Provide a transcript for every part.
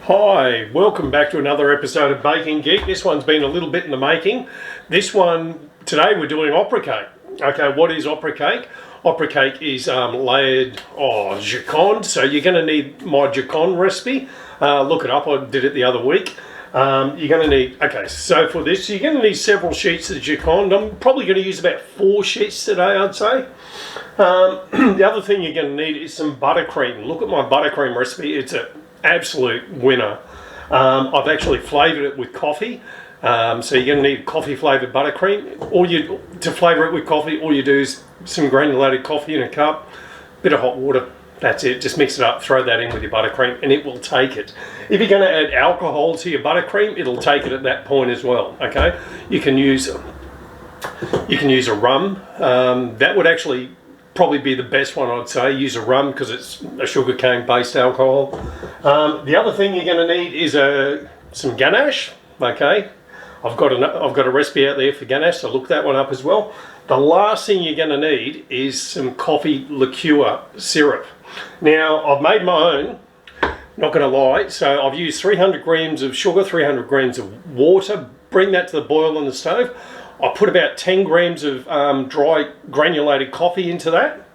Hi, welcome back to another episode of Baking Geek. This one's been a little bit in the making. This one, today we're doing opera cake. Okay, what is opera cake? Opera cake is layered Giconde, so you're going to need my Giconde recipe. Look it up, I did it the other week. You're going to need, okay, so for this, you're going to need several sheets of Giconde. I'm probably going to use about 4 sheets today, I'd say. The other thing you're going to need is some buttercream. Look at my buttercream recipe, it's an absolute winner. I've actually flavoured it with coffee. So you're going to need coffee flavoured buttercream. To flavour it with coffee, all you do is some granulated coffee in a cup, bit of hot water. That's it. Just mix it up, throw that in with your buttercream, and it will take it. If you're going to add alcohol to your buttercream, it'll take it at that point as well. Okay, you can use a rum. That would actually probably be the best one, I'd say. Use a rum because it's a sugarcane based alcohol. The other thing you're going to need is some ganache. Okay, I've got a recipe out there for ganache, so look that one up as well. The last thing you're going to need is some coffee liqueur syrup. Now, I've made my own, not going to lie, so I've used 300 grams of sugar, 300 grams of water, bring that to the boil on the stove. I put about 10 grams of dry granulated coffee into that,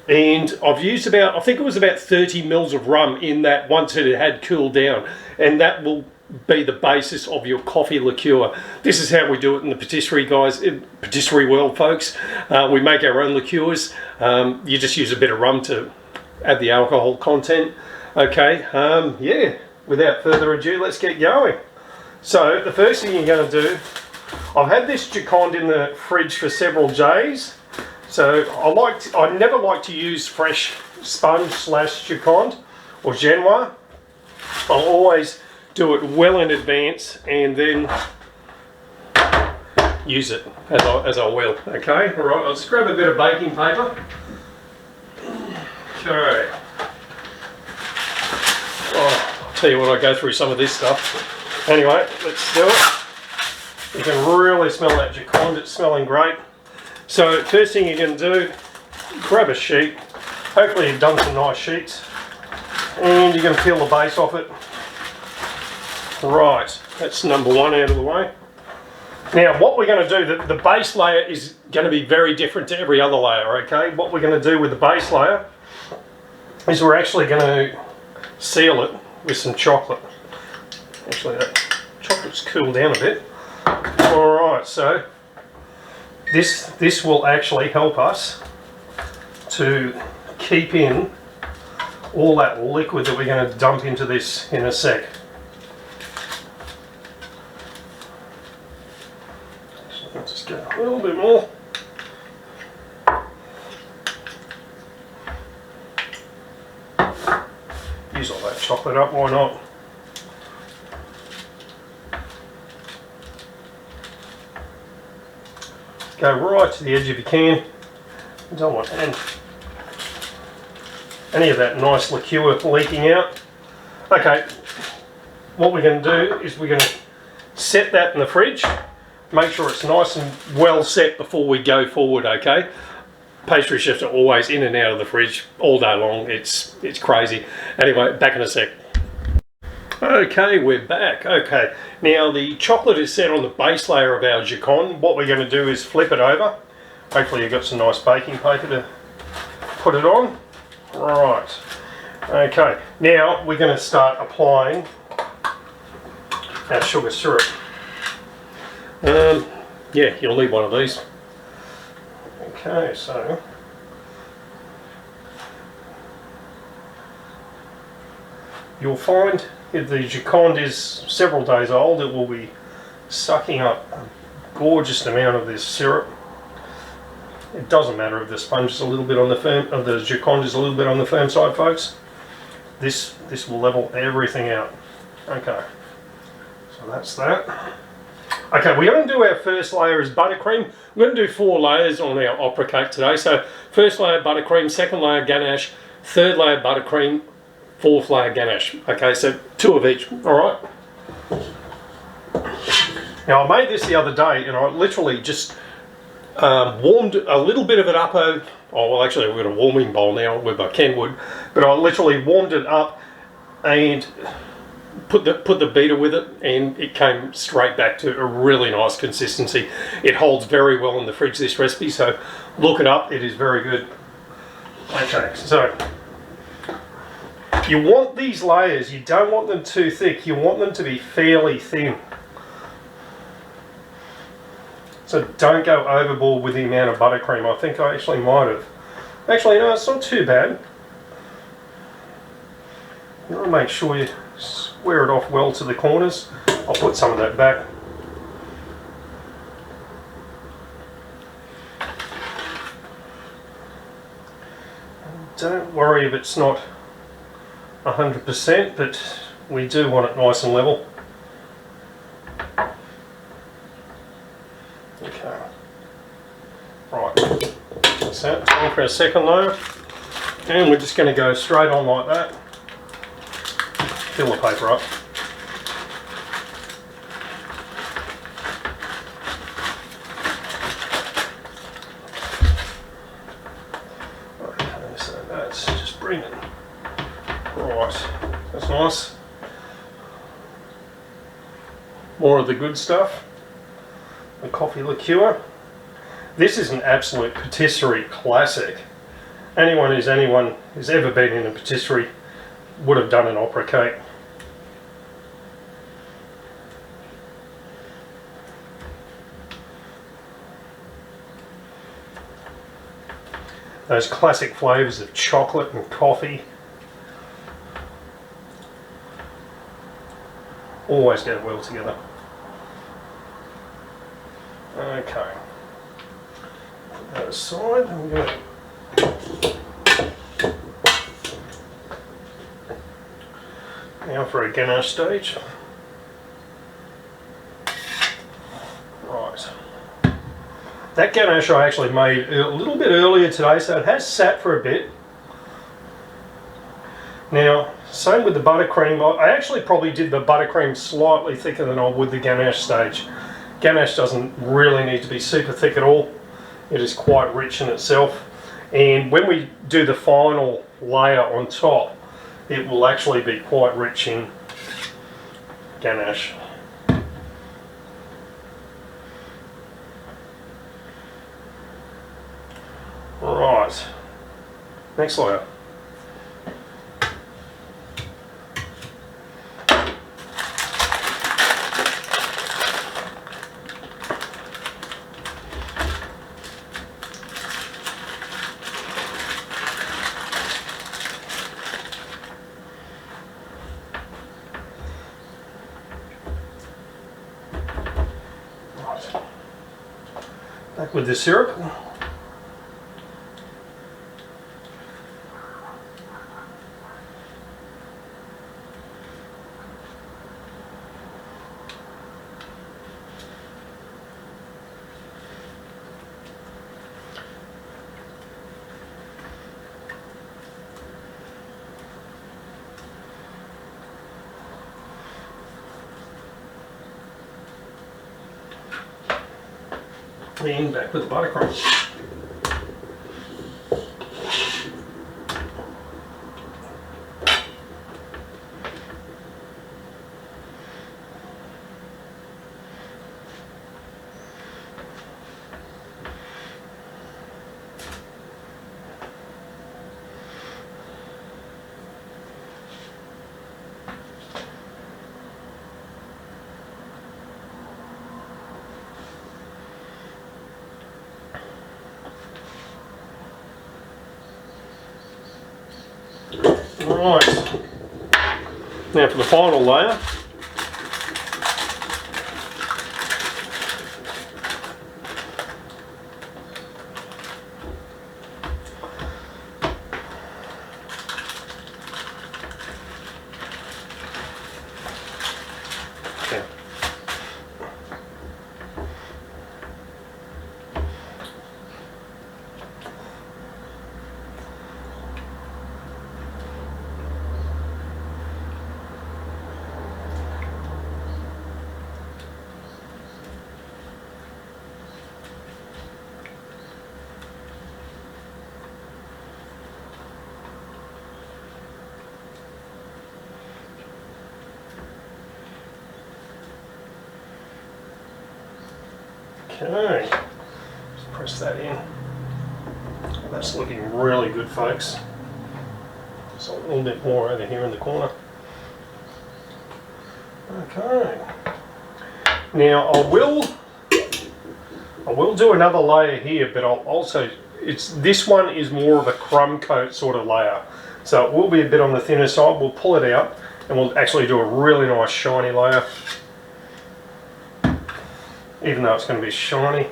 and I've used about, I think it was about 30 mils of rum in that once it had cooled down, and that will be the basis of your coffee liqueur. This is how we do it in the patisserie, guys, in patisserie world, folks. We make our own liqueurs. You just use a bit of rum to add the alcohol content. Okay, yeah, without further ado, let's get going. So the first thing you're going to do, I've had this Giconde in the fridge for several days, so I never like to use fresh sponge / Giconde or Genoise. I'll always do it well in advance and then use it as I will. Okay, all right, I'll just grab a bit of baking paper. Okay. Oh, I'll tell you what, I go through some of this stuff. Anyway, let's do it. You can really smell that Giconde, it's smelling great. So first thing you're going to do, grab a sheet. Hopefully you've done some nice sheets. And you're going to peel the base off it. Right, that's number 1 out of the way. Now what we're going to do, the base layer is going to be very different to every other layer, okay? What we're going to do with the base layer is we're actually going to seal it with some chocolate. Actually, that chocolate's cooled down a bit. Alright, so this will actually help us to keep in all that liquid that we're going to dump into this in a sec. So let's just get a little bit more. Use all that chocolate up, why not? Go right to the edge if you can. You don't want any of that nice liqueur leaking out. Okay, what we're going to do is we're going to set that in the fridge. Make sure it's nice and well set before we go forward, okay? Pastry chefs are always in and out of the fridge all day long. It's crazy. Anyway, back in a sec. Okay, we're back. Okay, now the chocolate is set on the base layer of our Giconde. What we're going to do is flip it over. Hopefully you've got some nice baking paper to put it on. Right. Okay, now we're going to start applying our sugar syrup. Yeah, you'll need one of these. Okay, so you'll find if the Giconde is several days old, it will be sucking up a gorgeous amount of this syrup. It doesn't matter if the sponge is a little bit on the firm, of the Giconde is a little bit on the firm side, folks. This will level everything out. Okay, so that's that. Okay, we're going to do our first layer as buttercream. We're going to do 4 layers on our opera cake today. So first layer buttercream, second layer ganache, third layer buttercream, 4th layer ganache. Okay, so 2 of each, all right? Now I made this the other day and I literally just warmed a little bit of it up. Oh, well actually we've got a warming bowl now with my Kenwood, but I literally warmed it up and put the beater with it, and it came straight back to a really nice consistency. It holds very well in the fridge, this recipe, so look it up. It is very good. Okay, so you want these layers, you don't want them too thick, you want them to be fairly thin. So don't go overboard with the amount of buttercream. I think I actually might have. Actually, no, it's not too bad. You want to make sure you square it off well to the corners. I'll put some of that back. Don't worry if it's not 100%, but we do want it nice and level. Okay. Right. That's that. Time for our second layer. And we're just going to go straight on like that. Fill the paper up. Okay, so that's just brilliant. Right, that's nice. More of the good stuff. The coffee liqueur. This is an absolute patisserie classic. Anyone who's ever been in a patisserie would have done an opera cake. Those classic flavours of chocolate and coffee always go well together. Okay. Put that aside. I'm going to now for a ganache stage. Right. That ganache I actually made a little bit earlier today, so it has sat for a bit. Now, same with the buttercream. I actually probably did the buttercream slightly thicker than I would the ganache stage. Ganache doesn't really need to be super thick at all. It is quite rich in itself. And when we do the final layer on top, it will actually be quite rich in ganache. Right, next layer. Back with the syrup. And back with the buttercream. Right, now for the final layer. Okay. Okay, just press that in. That's looking really good, folks. So a little bit more over here in the corner. Okay. Now I will do another layer here, but I'll also, this one is more of a crumb coat sort of layer. So it will be a bit on the thinner side. We'll pull it out and we'll actually do a really nice shiny layer. Even though it's going to be shiny.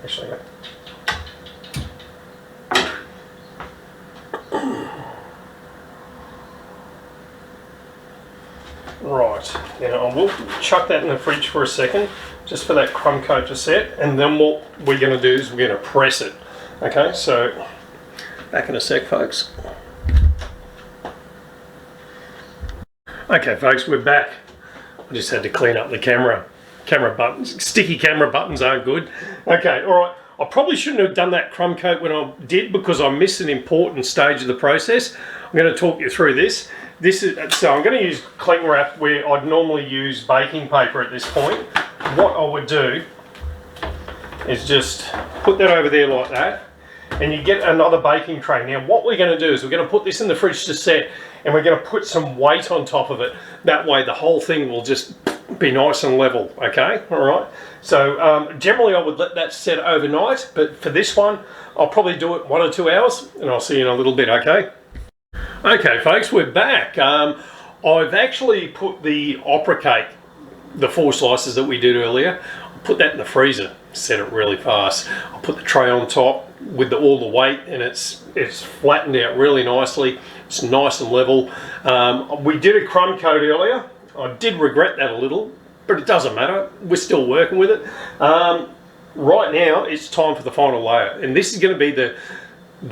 Actually, right, now I will chuck that in the fridge for a second, just for that crumb coat to set, and then what we're going to do is we're going to press it. Okay, so back in a sec, folks. Okay, folks, we're back. I just had to clean up the camera buttons. Sticky camera buttons aren't good. Okay, all right. I probably shouldn't have done that crumb coat when I did, because I missed an important stage of the process. I'm going to talk you through this. So I'm going to use cling wrap where I'd normally use baking paper at this point. What I would do is just put that over there like that, and you get another baking tray. Now what we're going to do is we're going to put this in the fridge to set, and we're going to put some weight on top of it. That way the whole thing will just be nice and level. Okay, all right. So generally I would let that set overnight, but for this one I'll probably do it 1 or 2 hours, and I'll see you in a little bit. Okay. Okay, folks, we're back. I've actually put the opera cake, the 4 slices that we did earlier, I'll put that in the freezer, set it really fast. I'll put the tray on top with all the weight, and it's flattened out really nicely. It's nice and level. We did a crumb coat earlier. I did regret that a little, but it doesn't matter. We're still working with it. Right now, it's time for the final layer, and this is going to be the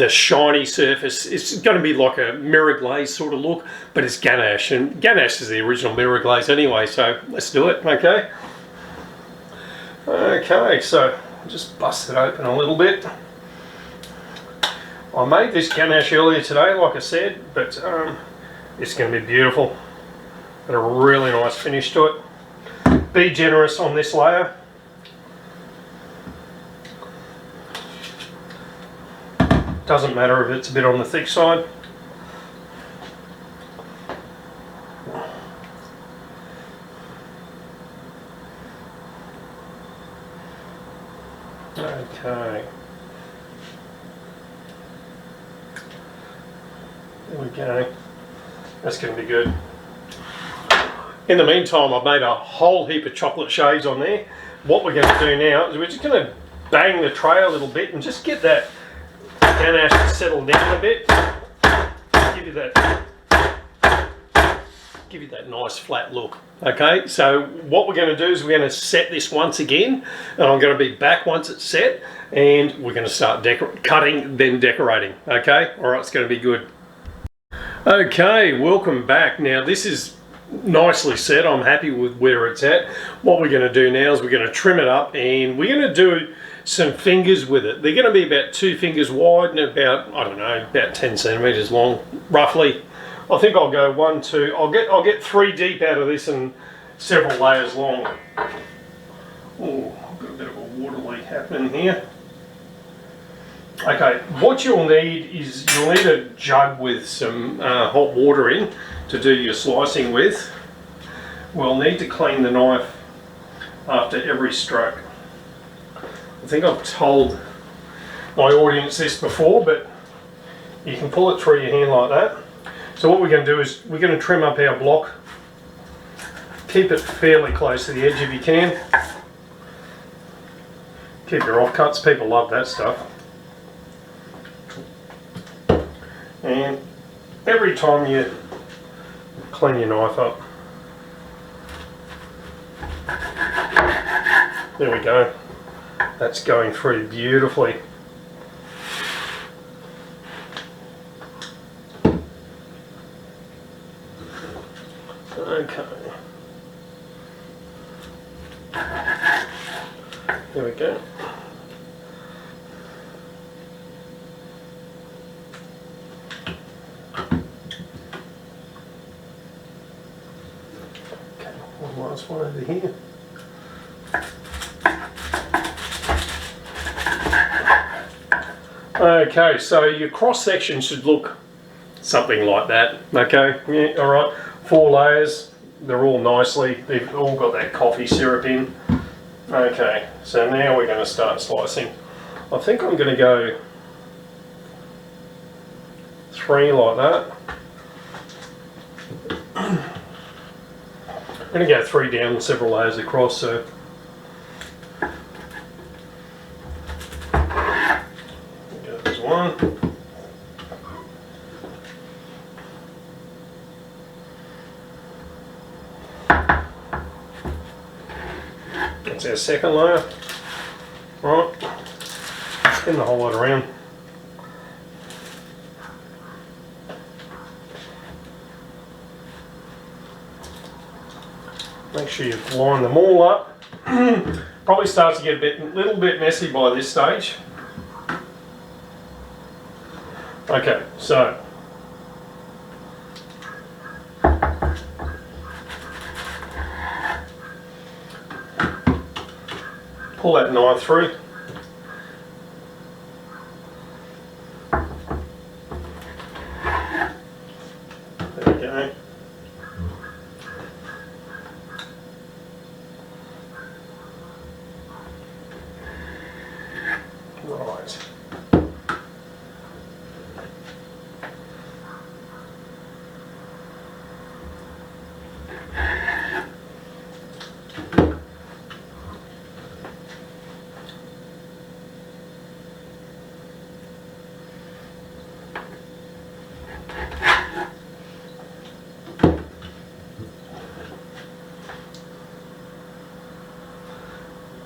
shiny surface. It's going to be like a mirror glaze sort of look, but it's ganache, and ganache is the original mirror glaze anyway, so let's do it. Okay. Okay, so just bust it open a little bit. I made this ganache earlier today, like I said, but it's going to be beautiful. Got a really nice finish to it. Be generous on this layer. Doesn't matter if it's a bit on the thick side. Okay. There we go. That's going to be good. In the meantime, I've made a whole heap of chocolate shades on there. What we're going to do now is we're just going to bang the tray a little bit and just get that ganache to settle down a bit. Give you that nice flat look. Okay, so what we're going to do is we're going to set this once again, and I'm going to be back once it's set, and we're going to start cutting, then decorating. Okay, all right, it's going to be good. Okay, welcome back. Now this is nicely set. I'm happy with where it's at. What we're going to do now is we're going to trim it up, and we're going to do some fingers with it. They're going to be about 2 fingers wide and about, I don't know, about 10 centimeters long, roughly. I think I'll go 1, 2. I'll get 3 deep out of this and several layers long. Oh, I've got a bit of a water leak happening here. Okay, what you'll need is you'll need a jug with some hot water in to do your slicing with. We'll need to clean the knife after every stroke. I think I've told my audience this before, but you can pull it through your hand like that. So what we're going to do is we're going to trim up our block. Keep it fairly close to the edge if you can. Keep your offcuts, people love that stuff. And every time you clean your knife up, there we go. That's going through beautifully. Okay. There we go. over here. Okay, so your cross section should look something like that. Okay, yeah, all right. 4 layers, they're all nicely, they've all got that coffee syrup in. Okay, so now we're going to start slicing. I think I'm going to go 3 like that. I'm going to go 3 down and several layers across, so there's 1. That's our second layer. Right, spin the whole lot around. Make sure you line them all up. Probably starts to get a little bit messy by this stage. Okay, so pull that knife through. There we go. Right.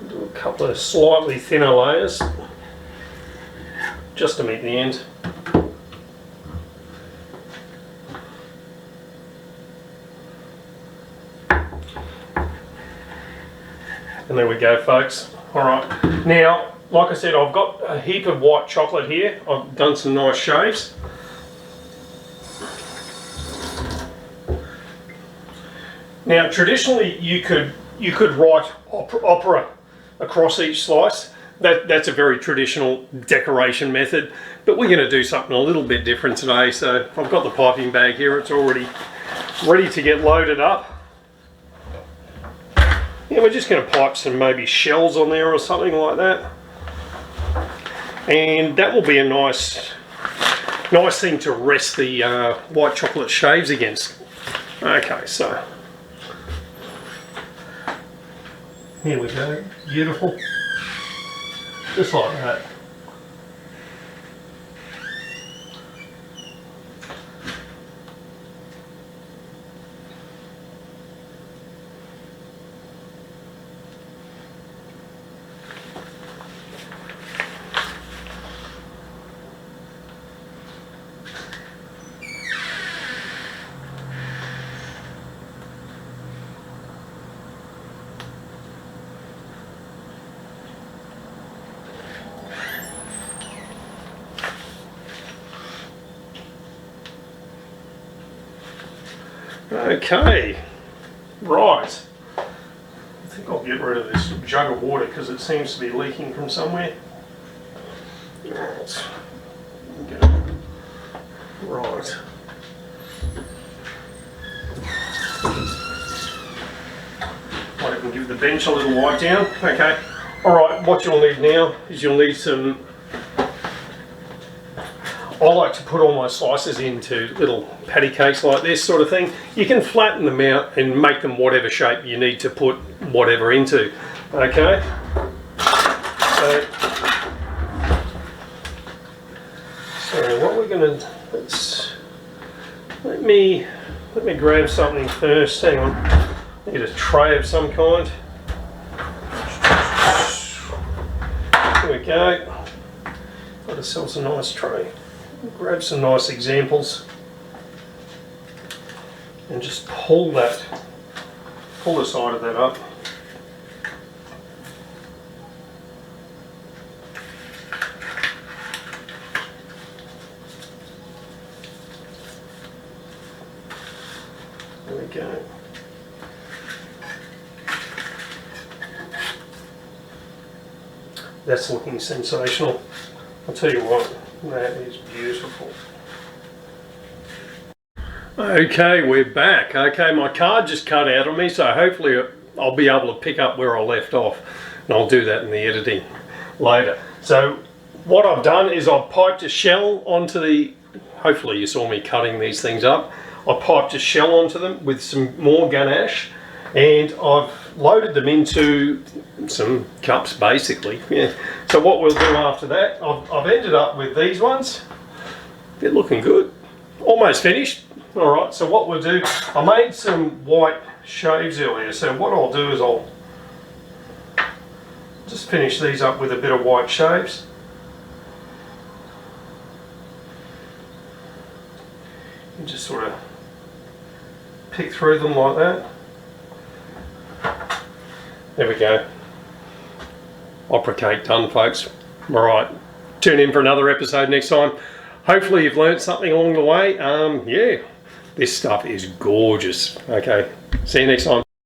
Do a couple of slightly thinner layers just to meet the end. And there we go, folks. Alright, now, like I said, I've got a heap of white chocolate here. I've done some nice shaves. Now, traditionally, you could write opera across each slice. That's a very traditional decoration method, but we're going to do something a little bit different today. So I've got the piping bag here. It's already ready to get loaded up. Yeah, we're just going to pipe some maybe shells on there or something like that, and that will be a nice thing to rest the white chocolate shaves against. Okay, so here we go, beautiful, just like that. Okay, right. I think I'll get rid of this jug of water because it seems to be leaking from somewhere. Right. Okay. Right. Might even give the bench a little wipe down. Okay. Alright, what you'll need now is you'll need some. I like to put all my slices into little patty cakes like this sort of thing. You can flatten them out and make them whatever shape you need to put whatever into. Okay. So what we're going to let me grab something first. Hang on. I need a tray of some kind. There we go. Got ourselves a nice tray. Grab some nice examples and just pull the side of that up. There we go. That's looking sensational. I'll tell you what, that is beautiful. Okay, we're back. Okay, my card just cut out on me, so hopefully I'll be able to pick up where I left off, and I'll do that in the editing later. So what I've done is I've piped a shell onto the, hopefully you saw me cutting these things up, I piped a shell onto them with some more ganache, and I've loaded them into some cups basically. Yeah. So what we'll do after that, I've ended up with these ones. They're looking good. Almost finished. Alright, so what we'll do, I made some white shaves earlier, so what I'll do is I'll just finish these up with a bit of white shaves. And just sort of pick through them like that. There we go. Opera cake done, folks. Alright, tune in for another episode next time. Hopefully you've learnt something along the way. Yeah, this stuff is gorgeous. Okay, see you next time.